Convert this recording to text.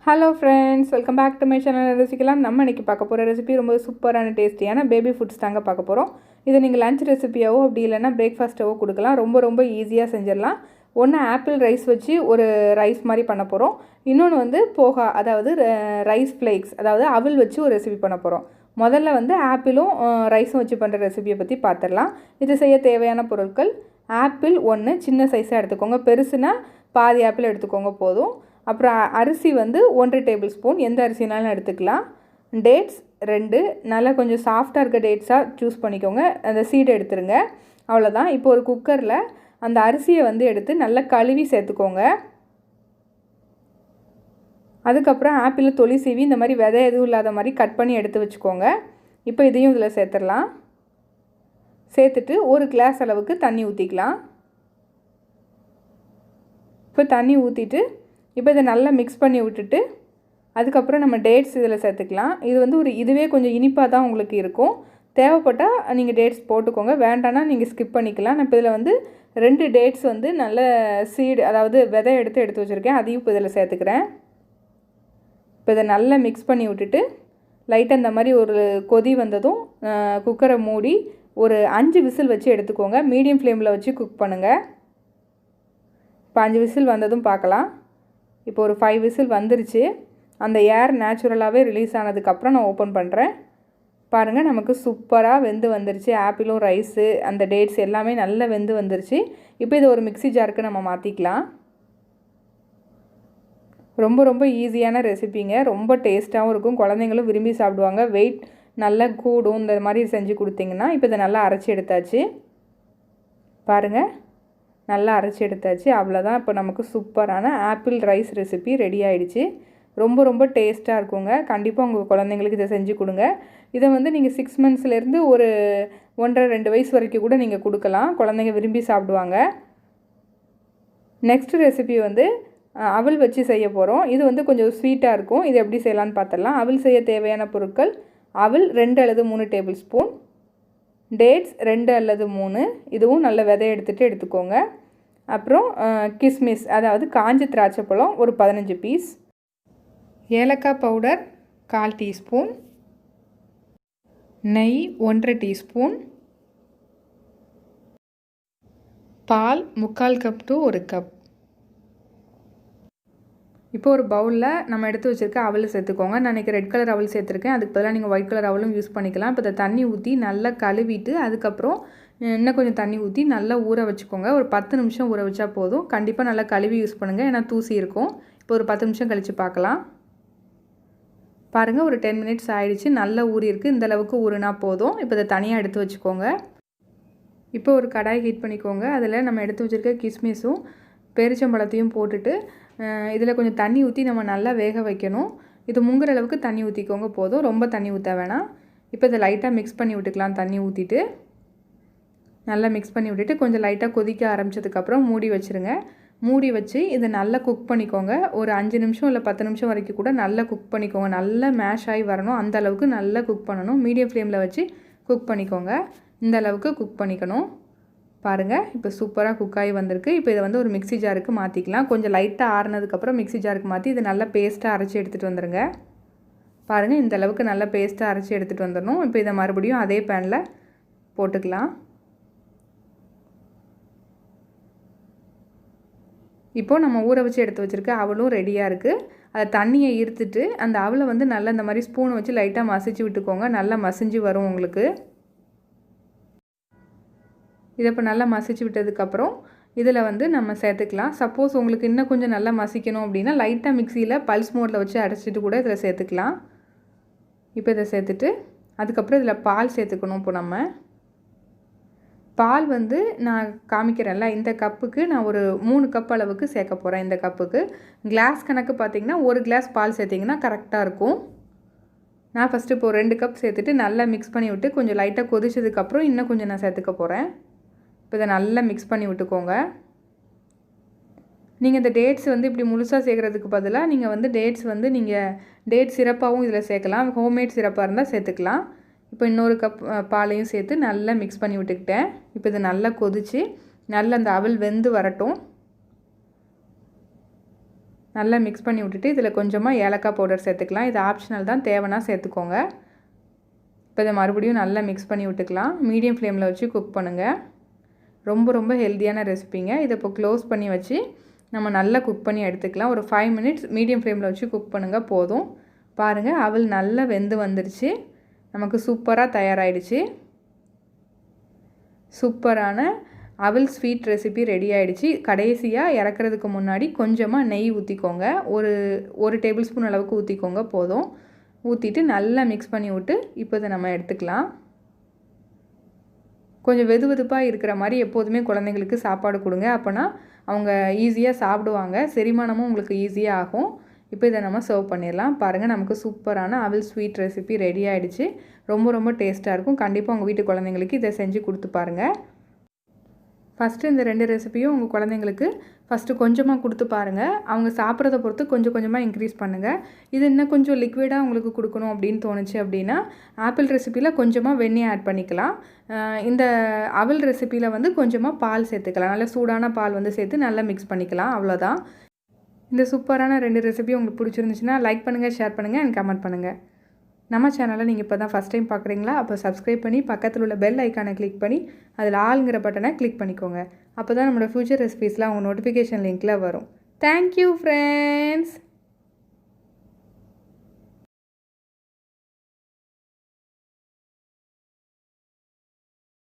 Hello friends, welcome back to my channel ருசிக்கலாம். நம்ம இன்றைக்கி பார்க்க போகிற ரெசிபி ரொம்ப சூப்பரான டேஸ்டியான பேபி ஃபுட்ஸ் தாங்க பார்க்க போகிறோம். இதை நீங்கள் லஞ்ச் ரெசிபியாவோ அப்படி இல்லைன்னா பிரேக்ஃபாஸ்ட்டாவோ கொடுக்கலாம். ரொம்ப ஈஸியாக செஞ்சிடலாம். ஒன்று ஆப்பிள் ரைஸ் வச்சு ஒரு ரைஸ் மாதிரி பண்ண போகிறோம். இன்னொன்று வந்து போஹா, அதாவது ரைஸ் ஃப்ளேக்ஸ், அதாவது அவல் வச்சு ஒரு ரெசிபி பண்ண போகிறோம். முதல்ல வந்து ஆப்பிளும் ரைஸும் வச்சு பண்ணுற ரெசிபியை பற்றி பார்த்துடலாம். இது செய்ய தேவையான பொருட்கள்: ஆப்பிள் 1 சின்ன சைஸாக எடுத்துக்கோங்க, பெருசுனா பாதி ஆப்பிள் எடுத்துக்கோங்க போதும். அப்புறம் அரிசி வந்து 1 டேபிள் ஸ்பூன், எந்த அரிசினாலும் எடுத்துக்கலாம். டேட்ஸ் 2, நல்லா கொஞ்சம் சாஃப்டாக இருக்க டேட்ஸாக சூஸ் பண்ணிக்கோங்க, அந்த சீடை எடுத்துருங்க. அவ்வளோதான். இப்போ ஒரு குக்கரில் அந்த அரிசியை வந்து எடுத்து நல்லா கழுவி சேர்த்துக்கோங்க. அதுக்கப்புறம் ஆப்பிளில் தொளி சீவி இந்த மாதிரி விதை எதுவும் இல்லாத மாதிரி கட் பண்ணி எடுத்து வச்சுக்கோங்க. இப்போ இதையும் இதில் சேர்த்துடலாம். சேர்த்துட்டு ஒரு கிளாஸ் அளவுக்கு தண்ணி ஊற்றிக்கலாம். இப்போ தண்ணி ஊற்றிட்டு இப்போ இதை நல்லா மிக்ஸ் பண்ணி விட்டுட்டு அதுக்கப்புறம் நம்ம டேட்ஸ் இதில் சேர்த்துக்கலாம். இது வந்து இதுவே கொஞ்சம் இனிப்பாக தான் உங்களுக்கு இருக்கும். தேவைப்பட்டால் நீங்கள் டேட்ஸ் போட்டுக்கோங்க, வேண்டான்னா நீங்கள் ஸ்கிப் பண்ணிக்கலாம். நான் இப்போ இதில் வந்து 2 டேட்ஸ் வந்து நல்ல சீடு, அதாவது விதை எடுத்து வச்சுருக்கேன், அதையும் இப்போ இதில் சேர்த்துக்கிறேன். இப்போ இதை நல்லா மிக்ஸ் பண்ணி விட்டுட்டு லைட்டாக இந்த மாதிரி ஒரு கொதி வந்ததும் குக்கரை மூடி ஒரு 5 விசில் வச்சு எடுத்துக்கோங்க. மீடியம் ஃப்ளேமில் வச்சு குக் பண்ணுங்கள். இப்போ 5 விசில் வந்ததும் பார்க்கலாம். இப்போ ஒரு 5 விசில் வந்துருச்சு. அந்த ஏர் நேச்சுரலாகவே ரிலீஸ் ஆனதுக்கப்புறம் நான் ஓப்பன் பண்ணுறேன். பாருங்கள், நமக்கு சூப்பராக வெந்து வந்துருச்சு. ஆப்பிளும் ரைஸு அந்த டேட்ஸ் எல்லாமே நல்லா வெந்து வந்துருச்சு. இப்போ இது ஒரு மிக்ஸி ஜாருக்கு நம்ம மாற்றிக்கலாம். ரொம்ப ஈஸியான ரெசிபிங்க, ரொம்ப டேஸ்ட்டாகவும் இருக்கும், குழந்தைங்களும் விரும்பி சாப்பிடுவாங்க. வெயிட் நல்லா கூடும் இந்த மாதிரி செஞ்சு கொடுத்தீங்கன்னா. இப்போ இதை நல்லா அரைச்சி எடுத்தாச்சு. பாருங்கள், நல்லா அரைச்சி எடுத்தாச்சு. அவ்வளோதான். இப்போ நமக்கு சூப்பரான ஆப்பிள் ரைஸ் ரெசிபி ரெடி ஆகிடுச்சு. ரொம்ப டேஸ்ட்டாக இருக்குங்க. கண்டிப்பாக உங்கள் குழந்தைங்களுக்கு இதை செஞ்சு கொடுங்க. இதை வந்து நீங்கள் 6 மந்த்ஸ்லேருந்து ஒரு 1.5-2 வயசு வரைக்கும் கூட நீங்கள் கொடுக்கலாம். குழந்தைங்க விரும்பி சாப்பிடுவாங்க. நெக்ஸ்ட் ரெசிபி வந்து அவல் வச்சு செய்ய போகிறோம். இது வந்து கொஞ்சம் ஸ்வீட்டாக இருக்கும். இது எப்படி செய்யலான்னு பார்த்துடலாம். அவல் செய்ய தேவையான பொருட்கள்: அவல் 2 அல்லது 3 டேபிள் ஸ்பூன், டேட்ஸ் 2 அல்லது 3, இதுவும் நல்ல விதை எடுத்துக்கோங்க. அப்புறம் கிஸ்மிஸ், அதாவது காஞ்ச திராட்சை பழம் ஒரு 15 பீஸ், ஏலக்காய் பவுடர் 1/4 டீஸ்பூன், நெய் 1/2 டீஸ்பூன், பால் 3/4 கப் டு 1 கப். இப்போ ஒரு பவுலில் நம்ம எடுத்து வச்சுருக்க அவல் சேர்த்துக்கோங்க. நான் இன்றைக்கி ரெட் கலர் அவல் சேர்த்துருக்கேன், அதுக்கு பதிலாக நீங்கள் ஒயிட் கலர் அவலும் யூஸ் பண்ணிக்கலாம். இப்போ இதை தண்ணி ஊற்றி நல்லா கழுவிட்டு அதுக்கப்புறம் இன்னும் கொஞ்சம் தண்ணி ஊற்றி நல்லா ஊற வச்சுக்கோங்க. ஒரு 10 நிமிஷம் ஊற வச்சா போதும். கண்டிப்பாக நல்லா கழுவி யூஸ் பண்ணுங்கள், ஏன்னா தூசி இருக்கும். இப்போ ஒரு 10 நிமிஷம் கழித்து பார்க்கலாம். பாருங்கள், ஒரு 10 மினிட்ஸ் ஆகிடுச்சு. நல்லா ஊறி இருக்குது. இந்த அளவுக்கு ஊறினா போதும். இப்போ இதை தனியாக எடுத்து வச்சுக்கோங்க. இப்போ ஒரு கடாய் ஹீட் பண்ணிக்கோங்க. அதில் நம்ம எடுத்து வச்சுருக்க கிஸ்மிஸும் பேரிச்சம்பழத்தையும் போட்டுட்டு இதில் கொஞ்சம் தண்ணி ஊற்றி நம்ம நல்லா வேக வைக்கணும். இது முங்குற அளவுக்கு தண்ணி ஊற்றிக்கோங்க போதும், ரொம்ப தண்ணி ஊற்ற வேணாம். இப்போ இதை லைட்டாக மிக்ஸ் பண்ணி விட்டுக்கலாம். தண்ணி ஊற்றிட்டு நல்லா மிக்ஸ் பண்ணி விட்டுட்டு கொஞ்சம் லைட்டாக கொதிக்க ஆரம்பித்ததுக்கப்புறம் மூடி வச்சுருங்க. மூடி வச்சு இதை நல்லா குக் பண்ணிக்கோங்க. ஒரு 5 நிமிஷம் இல்லை 10 நிமிஷம் வரைக்கும் கூட நல்லா குக் பண்ணிக்கோங்க. நல்லா மேஷ் ஆகி வரணும், அந்த அளவுக்கு நல்லா குக் பண்ணணும். மீடியம் ஃப்ளேமில் வச்சு குக் பண்ணிக்கோங்க. இந்த அளவுக்கு குக் பண்ணிக்கணும். பாருங்கள், இப்போ சூப்பராக குக் ஆகி வந்திருக்கு. இப்போ இதை வந்து ஒரு மிக்ஸி ஜாருக்கு மாற்றிக்கலாம். கொஞ்சம் லைட்டாக ஆறுனதுக்கப்புறம் மிக்ஸி ஜாருக்கு மாற்றி இதை நல்லா பேஸ்ட்டாக அரைச்சி எடுத்துகிட்டு வந்துடுங்க. பாருங்கள், இந்த அளவுக்கு நல்லா பேஸ்ட்டாக அரைச்சி எடுத்துகிட்டு வந்துடணும். இப்போ இதை மறுபடியும் அதே பேனில் போட்டுக்கலாம். இப்போது நம்ம ஊற வச்சு எடுத்து வச்சுருக்க அவலும் ரெடியாக இருக்குது. அதை தண்ணியை ஈர்த்துட்டு அந்த அவலை வந்து நல்லா இந்த மாதிரி ஸ்பூனை வச்சு லைட்டாக மசிச்சு விட்டுக்கோங்க. நல்லா மசிஞ்சு வரும் உங்களுக்கு. இதை இப்போ நல்லா மசிச்சு விட்டதுக்கப்புறம் இதில் வந்து நம்ம சேர்த்துக்கலாம். சப்போஸ் உங்களுக்கு இன்னும் கொஞ்சம் நல்லா மசிக்கணும் அப்படின்னா லைட்டாக மிக்சியில் பல்ஸ் மோடில் வச்சு அரைச்சிட்டு கூட இதில் சேர்த்துக்கலாம். இப்போ இதை சேர்த்துட்டு அதுக்கப்புறம் இதில் பால் சேர்த்துக்கணும். இப்போ நம்ம பால் வந்து நான் காமிக்கிறேன்ல, இந்த கப்புக்கு நான் ஒரு 3 கப் அளவுக்கு சேர்க்க போகிறேன். இந்த கப்புக்கு கிளாஸ் கணக்கு பார்த்திங்கன்னா 1 கிளாஸ் பால் சேர்த்திங்கன்னா கரெக்டாக இருக்கும். நான் ஃபஸ்ட்டு இப்போது 2 கப் சேர்த்துட்டு நல்லா மிக்ஸ் பண்ணி விட்டு கொஞ்சம் லைட்டாக கொதிச்சதுக்கப்புறம் இன்னும் கொஞ்சம் நான் சேர்த்துக்க போகிறேன். இப்போ இதை நல்லா மிக்ஸ் பண்ணி விட்டுக்கோங்க. நீங்கள் இந்த டேட்ஸ் வந்து இப்படி முழுசாக சேர்க்குறதுக்கு பதிலாக நீங்கள் வந்து டேட்ஸ் வந்து நீங்கள் டேட் சிரப்பாகவும் இதில் சேர்க்கலாம். ஹோம்மேட் சிரப்பாக இருந்தால் சேர்த்துக்கலாம். இப்போ இன்னொரு கப் பாலையும் சேர்த்து நல்லா மிக்ஸ் பண்ணி விட்டுக்கிட்டேன். இப்போ இது நல்லா கொதித்து நல்லா அந்த அவல் வெந்து வரட்டும். நல்லா மிக்ஸ் பண்ணி விட்டுட்டு இதில் கொஞ்சமாக ஏலக்காய் பவுடர் சேர்த்துக்கலாம். இது ஆப்ஷனல் தான், தேவைன்னா சேர்த்துக்கோங்க. இப்போ இதை மறுபடியும் நல்லா மிக்ஸ் பண்ணி விட்டுக்கலாம். மீடியம் ஃப்ளேமில் வச்சு குக் பண்ணுங்கள். ரொம்ப ஹெல்த்தியான ரெசிபிங்க. இதை இப்போ க்ளோஸ் பண்ணி வச்சு நம்ம நல்லா குக் பண்ணி எடுத்துக்கலாம். ஒரு 5 மினிட்ஸ் மீடியம் ஃப்ளேமில் வச்சு குக் பண்ணுங்கள், போதும். பாருங்கள், அவல் நல்லா வெந்து வந்துடுச்சு. நமக்கு சூப்பராக தயாராகிடுச்சு. சூப்பரான அவல் ஸ்வீட் ரெசிபி ரெடி ஆகிடுச்சு. கடைசியாக இறக்குறதுக்கு முன்னாடி கொஞ்சமாக நெய் ஊற்றிக்கோங்க. ஒரு டேபிள் ஸ்பூன் அளவுக்கு ஊற்றிக்கோங்க, போதும். ஊற்றிட்டு நல்லா மிக்ஸ் பண்ணி விட்டு இப்போ இதை நம்ம எடுத்துக்கலாம். கொஞ்சம் வெதுவெதுப்பாக இருக்கிற மாதிரி எப்போதுமே குழந்தைங்களுக்கு சாப்பாடு கொடுங்க. அப்போனா அவங்க ஈஸியாக சாப்பிடுவாங்க, செரிமானமும் உங்களுக்கு ஈஸியாக ஆகும். இப்போ இதை நம்ம சர்வ் பண்ணிடலாம். பாருங்கள், நமக்கு சூப்பரான அவல் ஸ்வீட் ரெசிபி ரெடி ஆகிடுச்சு. ரொம்ப டேஸ்ட்டாக இருக்கும். கண்டிப்பாக உங்கள் வீட்டு குழந்தைங்களுக்கு இதை செஞ்சு கொடுத்து பாருங்கள். ஃபஸ்ட்டு இந்த 2 ரெசிபியும் உங்கள் குழந்தைங்களுக்கு ஃபஸ்ட்டு கொஞ்சமாக கொடுத்து பாருங்கள். அவங்க சாப்பிட்றத பொறுத்து கொஞ்சமாக இன்க்ரீஸ் பண்ணுங்கள். இது இன்னும் கொஞ்சம் லிக்விடாக உங்களுக்கு கொடுக்கணும் அப்படின்னு தோணுச்சு அப்படின்னா ஆப்பிள் ரெசிப்பியில் கொஞ்சமாக வெண்ணெய் ஆட் பண்ணிக்கலாம். இந்த அவல் ரெசிப்பியில் வந்து கொஞ்சமாக பால் சேர்த்துக்கலாம். நல்லா சூடான பால் வந்து சேர்த்து நல்லா மிக்ஸ் பண்ணிக்கலாம். அவ்வளோதான். இந்த சூப்பரான 2 ரெசிபி உங்களுக்கு பிடிச்சிருந்துச்சுன்னா லைக் பண்ணுங்கள், ஷேர் பண்ணுங்கள் அண்ட் கமெண்ட் பண்ணுங்கள். நம்ம சேனலை நீங்கள் இப்போ தான் ஃபஸ்ட் டைம் பார்க்குறீங்களா? அப்போ சப்ஸ்கிரைப் பண்ணி பக்கத்தில் உள்ள பெல் ஐக்கானை கிளிக் பண்ணி அதில் ஆளுங்கிற பட்டனை கிளிக் பண்ணிக்கோங்க. அப்போ தான் நம்மளோட ஃப்யூச்சர் ரெசிபீஸ்லாம் உங்கள் நோட்டிஃபிகேஷன் லிங்க்கில் வரும். Thank you friends.